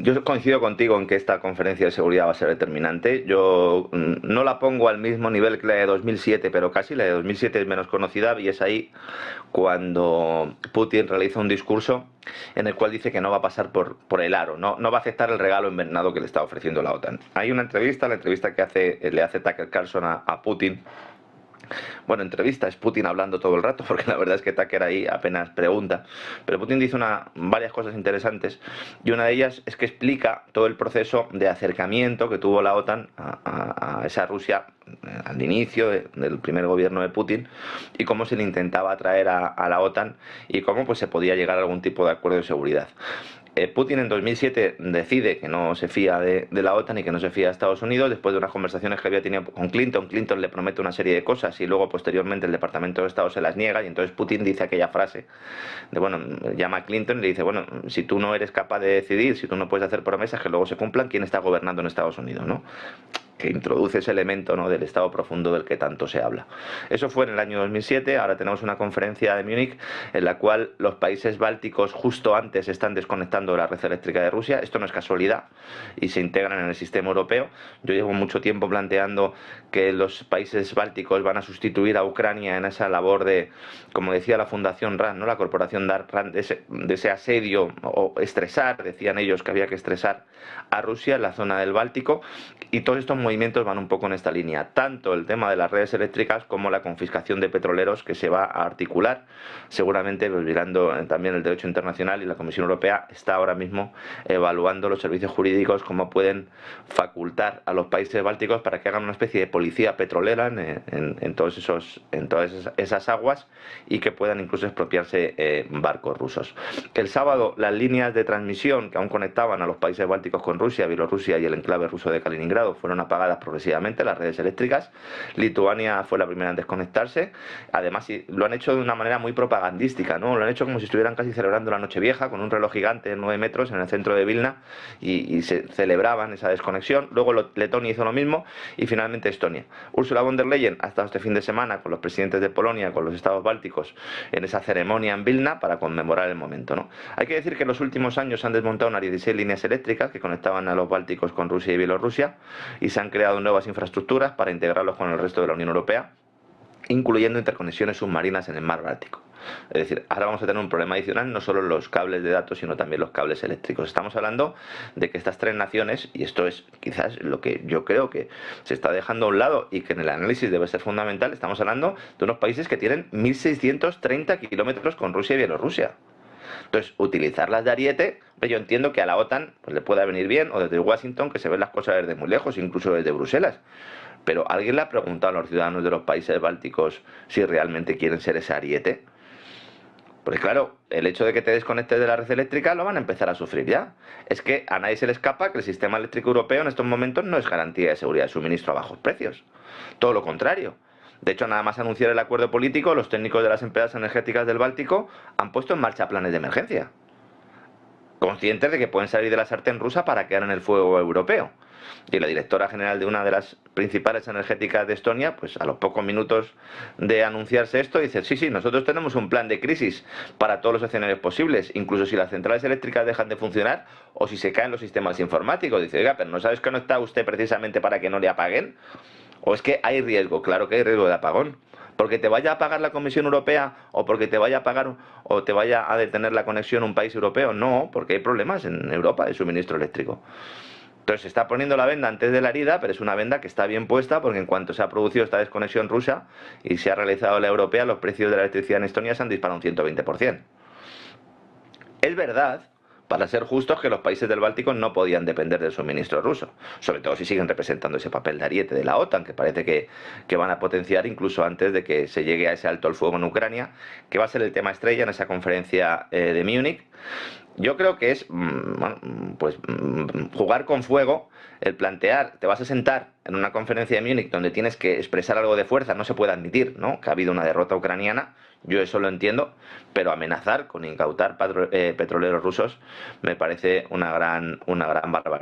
Yo coincido contigo en que esta conferencia de seguridad va a ser determinante. Yo no la pongo al mismo nivel que la de 2007, pero casi. La de 2007 es menos conocida y es ahí cuando Putin realiza un discurso en el cual dice que no va a pasar por el aro, no va a aceptar el regalo envenenado que le está ofreciendo la OTAN. Hay una entrevista, la entrevista que le hace Tucker Carlson a Putin. Bueno, entrevista, es Putin hablando todo el rato, porque la verdad es que Tucker ahí apenas pregunta. Pero Putin dice varias cosas interesantes, y una de ellas es que explica todo el proceso de acercamiento que tuvo la OTAN a esa Rusia al inicio del primer gobierno de Putin, y cómo se le intentaba atraer a la OTAN, y cómo pues se podía llegar a algún tipo de acuerdo de seguridad. Putin en 2007 decide que no se fía de la OTAN y que no se fía de Estados Unidos, después de unas conversaciones que había tenido con Clinton. Clinton le promete una serie de cosas y luego posteriormente el Departamento de Estado se las niega, y entonces Putin dice aquella frase de, bueno, llama a Clinton y le dice, bueno, si tú no eres capaz de decidir, si tú no puedes hacer promesas que luego se cumplan, ¿quién está gobernando en Estados Unidos, no? Que introduce ese elemento, ¿no?, del Estado profundo del que tanto se habla. Eso fue en el año 2007, ahora tenemos una conferencia de Múnich en la cual los países bálticos justo antes están desconectando la red eléctrica de Rusia. Esto no es casualidad y se integran en el sistema europeo. Yo llevo mucho tiempo planteando que los países bálticos van a sustituir a Ucrania en esa labor de, como decía la Fundación RAND, ¿no?, la corporación RAND, de ese asedio o estresar, decían ellos que había que estresar a Rusia en la zona del Báltico, y todos estos movimientos van un poco en esta línea, tanto el tema de las redes eléctricas como la confiscación de petroleros que se va a articular, seguramente pues, violando también el derecho internacional, y la Comisión Europea está ahora mismo evaluando los servicios jurídicos cómo pueden facultar a los países bálticos para que hagan una especie de policía petrolera en todas esas aguas, y que puedan incluso expropiarse barcos rusos. El sábado las líneas de transmisión que aún conectaban a los países bálticos con Rusia, Bielorrusia y el enclave ruso de Kaliningrado fueron apagadas progresivamente, las redes eléctricas. Lituania fue la primera en desconectarse. Además lo han hecho de una manera muy propagandística, ¿no? Lo han hecho como si estuvieran casi celebrando la Nochevieja, con un reloj gigante de 9 metros en el centro de Vilna, y se celebraban esa desconexión. Luego Letonia hizo lo mismo, y finalmente Estonia. Ursula von der Leyen ha estado este fin de semana con los presidentes de Polonia, con los estados bálticos, en esa ceremonia en Vilna para conmemorar el momento, ¿no? Hay que decir que en los últimos años se han desmontado unas 16 líneas eléctricas que conectaban a los bálticos con Rusia y Bielorrusia, y se han creado nuevas infraestructuras para integrarlos con el resto de la Unión Europea, incluyendo interconexiones submarinas en el mar Báltico. Es decir, ahora vamos a tener un problema adicional, no solo los cables de datos, sino también los cables eléctricos. Estamos hablando de que estas tres naciones, y esto es quizás lo que yo creo que se está dejando a un lado y que en el análisis debe ser fundamental, estamos hablando de unos países que tienen 1.630 kilómetros con Rusia y Bielorrusia. Entonces, utilizarlas de ariete, yo entiendo que a la OTAN pues, le pueda venir bien, o desde Washington, que se ven las cosas desde muy lejos, incluso desde Bruselas. Pero ¿alguien le ha preguntado a los ciudadanos de los países bálticos si realmente quieren ser ese ariete? Porque claro, el hecho de que te desconectes de la red eléctrica lo van a empezar a sufrir ya. Es que a nadie se le escapa que el sistema eléctrico europeo en estos momentos no es garantía de seguridad de suministro a bajos precios. Todo lo contrario. De hecho, nada más anunciar el acuerdo político, los técnicos de las empresas energéticas del Báltico han puesto en marcha planes de emergencia, conscientes de que pueden salir de la sartén rusa para quedar en el fuego europeo. Y la directora general de una de las principales energéticas de Estonia, pues a los pocos minutos de anunciarse esto, dice, sí, nosotros tenemos un plan de crisis para todos los escenarios posibles, incluso si las centrales eléctricas dejan de funcionar o si se caen los sistemas informáticos. Dice, oiga, pero ¿no sabes que no está usted precisamente para que no le apaguen? ¿O es que hay riesgo? Claro que hay riesgo de apagón. Porque te vaya a pagar la Comisión Europea o porque te vaya a pagar o te vaya a detener la conexión un país europeo. No, porque hay problemas en Europa de suministro eléctrico. Entonces se está poniendo la venda antes de la herida, pero es una venda que está bien puesta, porque en cuanto se ha producido esta desconexión rusa y se ha realizado la europea, los precios de la electricidad en Estonia se han disparado un 120%. Es verdad, para ser justos, que los países del Báltico no podían depender del suministro ruso, sobre todo si siguen representando ese papel de ariete de la OTAN, que parece que van a potenciar incluso antes de que se llegue a ese alto el fuego en Ucrania, que va a ser el tema estrella en esa conferencia de Múnich. Yo creo que es jugar con fuego, el plantear, te vas a sentar en una conferencia de Múnich donde tienes que expresar algo de fuerza, no se puede admitir, ¿no?, que ha habido una derrota ucraniana, yo eso lo entiendo, pero amenazar con incautar petroleros rusos me parece una gran barbaridad.